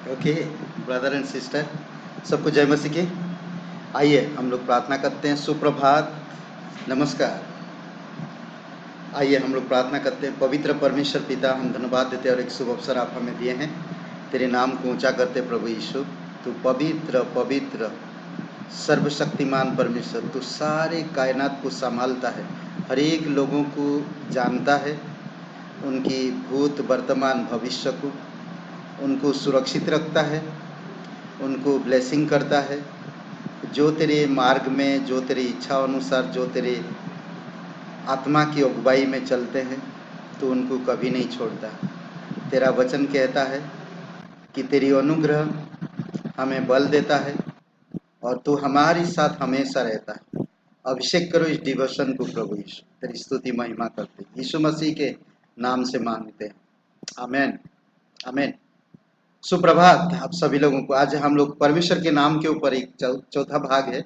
Okay brother and sister, सबको जय मसीह की। आइए हम लोग प्रार्थना करते हैं। सुप्रभात, नमस्कार। आइए हम लोग प्रार्थना करते हैं। पवित्र परमेश्वर पिता, हम धन्यवाद देते हैं और एक शुभ अवसर आप हमें दिए हैं। तेरे नाम को ऊंचा करते प्रभु यीशु। तू पवित्र पवित्र सर्वशक्तिमान परमेश्वर, तू सारे कायनात को संभालता है, हर एक लोगों को जानता है, उनकी भूत वर्तमान भविष्य को उनको सुरक्षित रखता है, उनको ब्लेसिंग करता है। जो तेरे मार्ग में, जो तेरी इच्छा अनुसार, जो तेरे आत्मा की अगुवाई में चलते हैं, तो उनको कभी नहीं छोड़ता। तेरा वचन कहता है कि तेरी अनुग्रह हमें बल देता है और तू हमारे साथ हमेशा रहता है। अभिषेक करो इस डिवोशन को प्रभु यीशु, तेरी स्तुति महिमा करते यीशु मसीह के नाम से मांगते हैं, आमेन आमेन। सुप्रभात आप सभी लोगों को। आज हम लोग परमेश्वर के नाम के ऊपर एक चौथा भाग है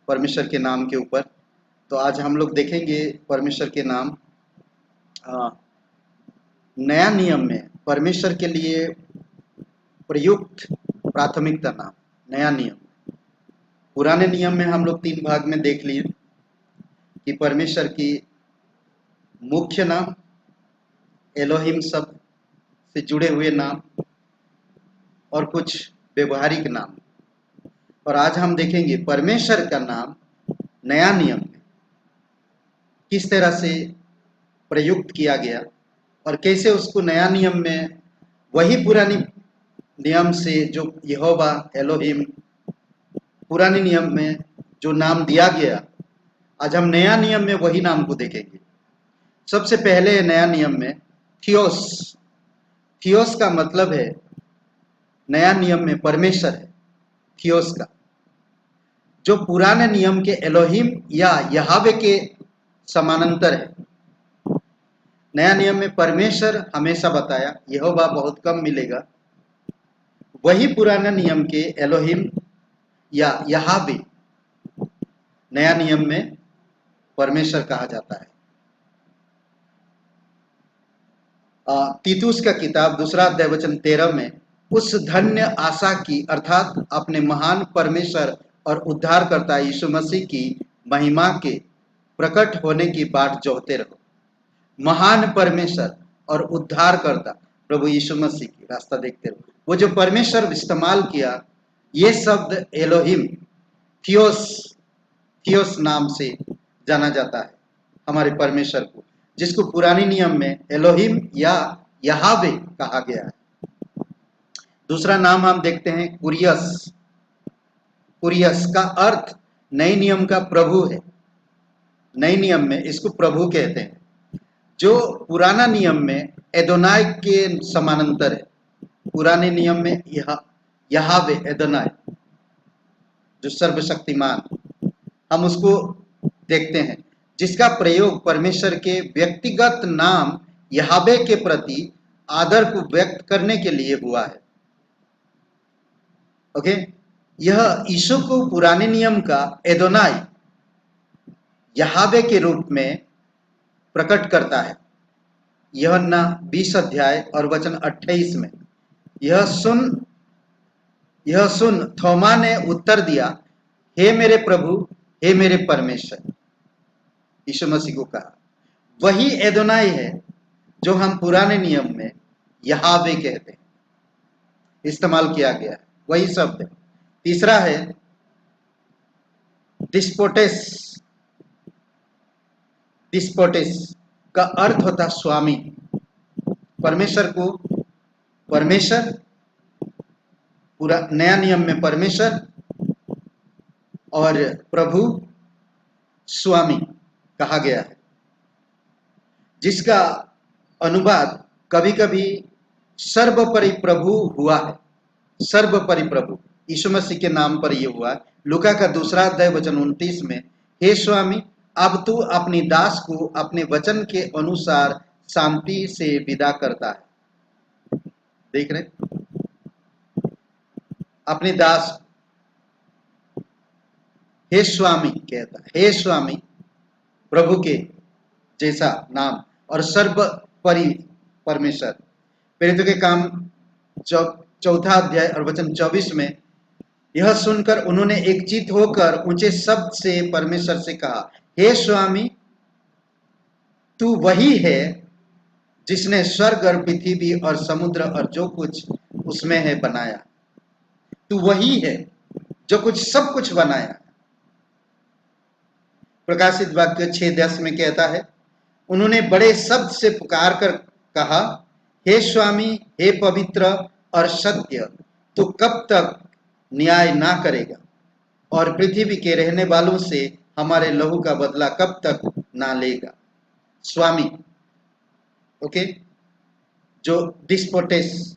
परमेश्वर के नाम के ऊपर। तो आज हम लोग देखेंगे परमेश्वर के नाम। नया नियम में परमेश्वर के लिए प्रयुक्त प्राथमिकता नाम, नया नियम। पुराने नियम में हम लोग 3 भाग में देख लिए कि परमेश्वर की मुख्य नाम, एलोहिम शब्द से जुड़े हुए नाम और कुछ व्यवहारिक नाम। और आज हम देखेंगे परमेश्वर का नाम नया नियम में किस तरह से प्रयुक्त किया गया और कैसे उसको नया नियम में वही पुरानी नियम से जो यहोवा एलोहिम पुराने नियम में जो नाम दिया गया, आज हम नया नियम में वही नाम को देखेंगे। सबसे पहले नया नियम में थियोस। थियोस का मतलब है, नया नियम में परमेश्वर है थियोस का, जो पुराने नियम के एलोहिम या यहावे के समानांतर है। नया नियम में परमेश्वर हमेशा बताया, यहोवा बहुत कम मिलेगा। वही पुराना नियम के एलोहिम या यहावे नया नियम में परमेश्वर कहा जाता है। तीतुस का किताब 2 अध्याय वचन 13 में उस धन्य आशा की अर्थात अपने महान परमेश्वर और उद्धारकर्ता यीशु मसीह की महिमा के प्रकट होने की बाट जोहते रहो। महान परमेश्वर और उद्धारकर्ता प्रभु यीशु मसीह की रास्ता देखते रहो। वो जो परमेश्वर इस्तेमाल किया, ये शब्द एलोहिम, थियोस, थियोस नाम से जाना जाता है हमारे परमेश्वर को, जिसको पुरानी नियम में एलोहिम या यहावे कहा गया है। दूसरा नाम हम देखते हैं कुरियस। कुरियस का अर्थ नए नियम का प्रभु है। नए नियम में इसको प्रभु कहते हैं, जो पुराना नियम में एदोनाय के समानांतर है। पुराने नियम में यहावे एदोनाय जो सर्वशक्तिमान, हम उसको देखते हैं, जिसका प्रयोग परमेश्वर के व्यक्तिगत नाम यहावे के प्रति आदर को व्यक्त करने के लिए हुआ है। ओके, यह यीशु को पुराने नियम का एदोनाई यहावे के रूप में प्रकट करता है। यूहन्ना 20 अध्याय और वचन 28 में यह सुन थोमा ने उत्तर दिया, हे मेरे प्रभु, हे मेरे परमेश्वर। यीशु मसीह को कहा, वही एदोनाई है जो हम पुराने नियम में यहावे कहते हैं, इस्तेमाल किया गया है, वही शब्द है। तीसरा है डिस्पोटेस। डिस्पोटेस का अर्थ होता स्वामी। परमेश्वर को परमेश्वर, पूरा नया नियम में परमेश्वर और प्रभु स्वामी कहा गया है, जिसका अनुवाद कभी कभी सर्वोपरि प्रभु हुआ है। सर्वोपरि प्रभु यीशु मसीह के नाम पर यह हुआ है। लूका का 2 अध्याय वचन 29 में, हे स्वामी, अब तू अपनी दास को अपने वचन के अनुसार शांति से विदा करता है। देख रहे, अपनी दास हे स्वामी कहता है, हे स्वामी, प्रभु के जैसा नाम और सर्वोपरि परमेश्वर। प्रेरितों के काम चौथा अध्याय और वचन 24 में, यह सुनकर उन्होंने एकचित होकर ऊंचे शब्द से परमेश्वर से कहा, हे स्वामी, तू वही है जिसने स्वर्ग और पृथ्वी और समुद्र और जो कुछ उसमें है बनाया। तू वही है जो कुछ सब कुछ बनाया। प्रकाशित वाक्य 6:10 में कहता है, उन्होंने बड़े शब्द से पुकार कर कहा, हे स्वामी, हे पवित्र और सत्य, तू कब तक न्याय ना करेगा और पृथ्वी के रहने वालों से हमारे लहू का बदला कब तक ना लेगा। स्वामी, ओके, जो डिस्पोटेस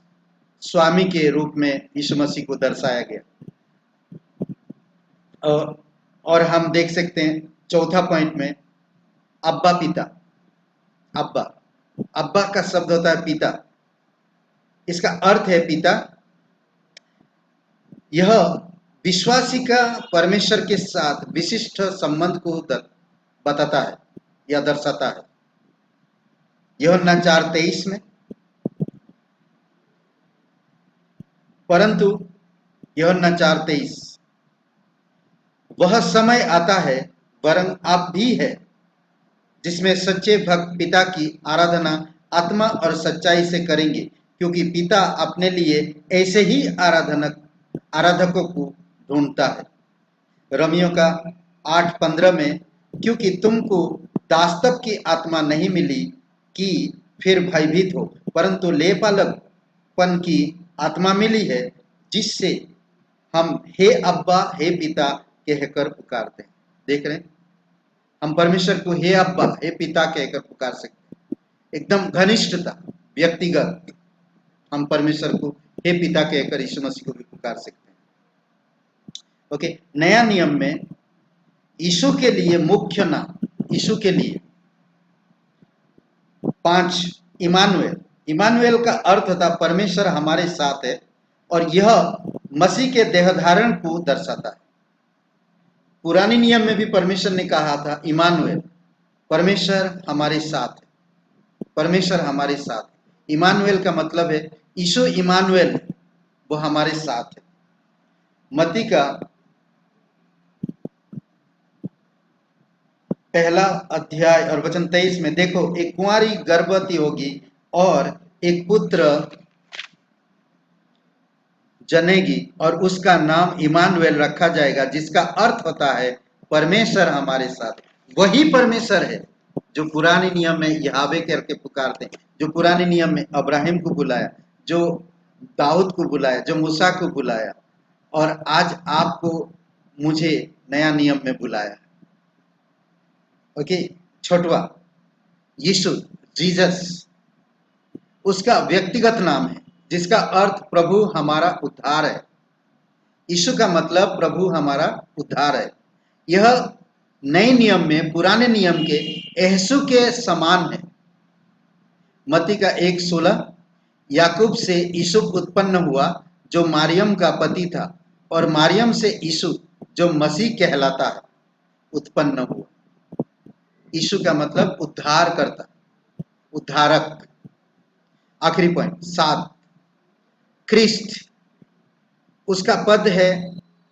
स्वामी के रूप में यीशु मसीह को दर्शाया गया। और हम देख सकते हैं चौथा पॉइंट में, अब्बा पिता। अब्बा, अब्बा का शब्द होता है पिता। इसका अर्थ है पिता। यह विश्वासी का परमेश्वर के साथ विशिष्ट संबंध को बताता है या दर्शाता है। यूहन्ना 4:23 में, परंतु यूहन्ना 4:23, वह समय आता है, वरन अब भी है, जिसमें सच्चे भक्त पिता की आराधना आत्मा और सच्चाई से करेंगे, क्योंकि पिता अपने लिए ऐसे ही आराधकों को ढूंढता है। रोमियो का 8:15 में, क्योंकि तुमको दासत्व की आत्मा नहीं मिली कि फिर भयभीत हो, परंतु लेपालकपन की आत्मा मिली है, जिससे हम हे अब्बा, हे पिता कहकर पुकारते हैं। देख रहे हैं, हम परमेश्वर को हे अब्बा, हे पिता कहकर पुकार सकते हैं। एकदम घनिष्ठता, व्यक्तिगत, हम परमेश्वर को हे पिता कहकर यीशु मसीह को भी पुकार सकते हैं। ओके, नया नियम में यीशु के लिए मुख्य नाम, यीशु के लिए 5, इमानुएल। इमानुएल का अर्थ था परमेश्वर हमारे साथ है, और यह मसीह के देहधारण को दर्शाता है। पुराने नियम में भी परमेश्वर ने कहा था इमानुएल, परमेश्वर हमारे साथ है, परमेश्वर हमारे साथ है। इमानुएल का मतलब है यीशु इमानुएल, वो हमारे साथ है। मत्ती का 1 अध्याय और वचन 23 में देखो, एक कुंवारी गर्भवती होगी और एक पुत्र जनेगी और उसका नाम इमानुएल रखा जाएगा, जिसका अर्थ होता है परमेश्वर हमारे साथ। वही परमेश्वर है जो पुराने नियम में यहोवे करके पुकारते हैं, जो पुराने नियम में अब्राहिम को बुलाया, जो दाऊद को बुलाया, जो मूसा को बुलाया, और आज आपको मुझे नया नियम में बुलाया। ओके, छोटवा यीशु, जीसस, उसका व्यक्तिगत नाम है, जिसका अर्थ प्रभु हमारा उद्धार है। यीशु का मतलब प्रभु हमारा उद्धार है। यह नए नियम में पुराने नियम के यीशु के समान है। मत्ती का 1:16, याकूब से यीशु उत्पन्न हुआ जो मारियम का पति था, और मारियम से यीशु जो मसीह कहलाता है उत्पन्न हुआ। यीशु का मतलब उद्धार करता, उद्धारक। आखिरी पॉइंट 7, क्रिस्ट, उसका पद है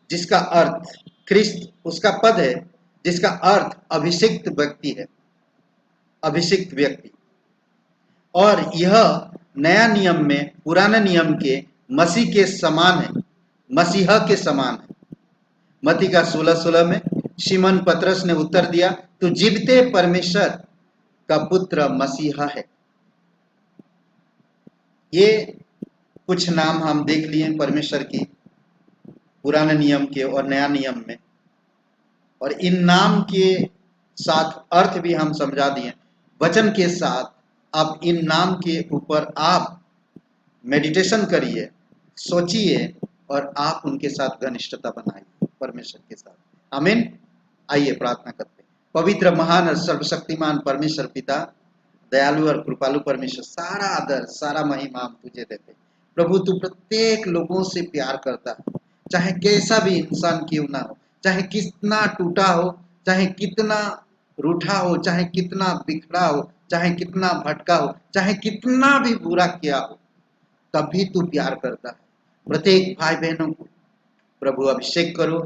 जिसका अर्थ, क्रिस्त उसका पद है जिसका अर्थ अभिषिक्त व्यक्ति है, अभिषिक्त व्यक्ति। और यह नया नियम में पुराने नियम के मसीह के समान है, मसीहा के समान है। मत्ती का 16:16 में शिमोन पतरस ने उत्तर दिया, तू जीवते परमेश्वर का पुत्र मसीहा है। ये कुछ नाम हम देख लिए परमेश्वर की पुराने नियम के और नया नियम में, और इन नाम के साथ अर्थ भी हम समझा दिए वचन के साथ। अब इन नाम के ऊपर आप मेडिटेशन करिए, सोचिए, और आप उनके साथ घनिष्ठता बनाइए परमेश्वर के साथ। आमीन। आइए प्रार्थना करते हैं। पवित्र, महान और सर्वशक्तिमान परमेश्वर पिता, दयालु और कृपालु परमेश्वर, सारा आदर, सारा महिमा हम तुझे देते। प्रभु, तू प्रत्येक लोगों से प्यार करता है, चाहे कैसा भी इंसान क्यों ना हो, चाहे कितना टूटा हो, चाहे कितना रूठा हो, चाहे कितना बिखरा हो, चाहे कितना भटका हो, चाहे कितना भी बुरा किया हो, तब भी तू प्यार करता है। प्रत्येक भाई बहनों को प्रभु अभिषेक करो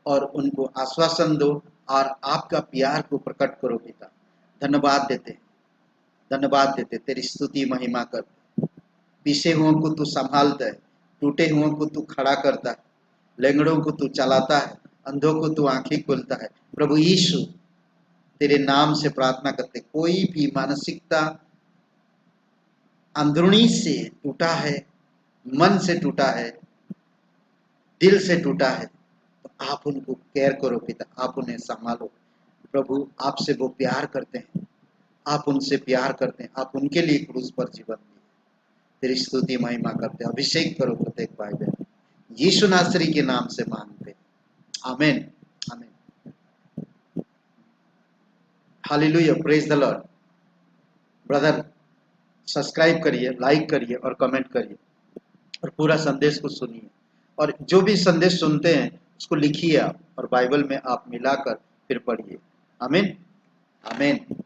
और उनको आश्वासन दो और आपका प्यार को प्रकट करो पिता। धन्यवाद देते तेरी स्तुति महिमा कर। पीछे हुओं को तू संभालता है, टूटे हुओं को तू खड़ा करता है, लंगड़ों को तू चलाता है, अंधों को तू आंखें खोलता है। प्रभु यीशु तेरे नाम से प्रार्थना करते, कोई भी मानसिकता अंदरूनी से टूटा है, मन से टूटा है, दिल से टूटा है, तो आप उनको केयर करो पिता, आप उन्हें संभालो। प्रभु आपसे वो प्यार करते हैं, आप उनसे प्यार करते हैं, आप उनके लिए क्रूस पर जीवन दिए। तेरी स्तुति महिमा करते, अभिषेक करो प्रत्येक भाई बहन, यीशु नासरी के नाम से मांगते, आमीन आमीन। Hallelujah, praise the Lord. Brother subscribe करिए, लाइक करिए और कमेंट करिए और पूरा संदेश को सुनिए, और जो भी संदेश सुनते हैं उसको लिखिए आप और बाइबल में आप मिलाकर फिर पढ़िए। आमीन आमीन।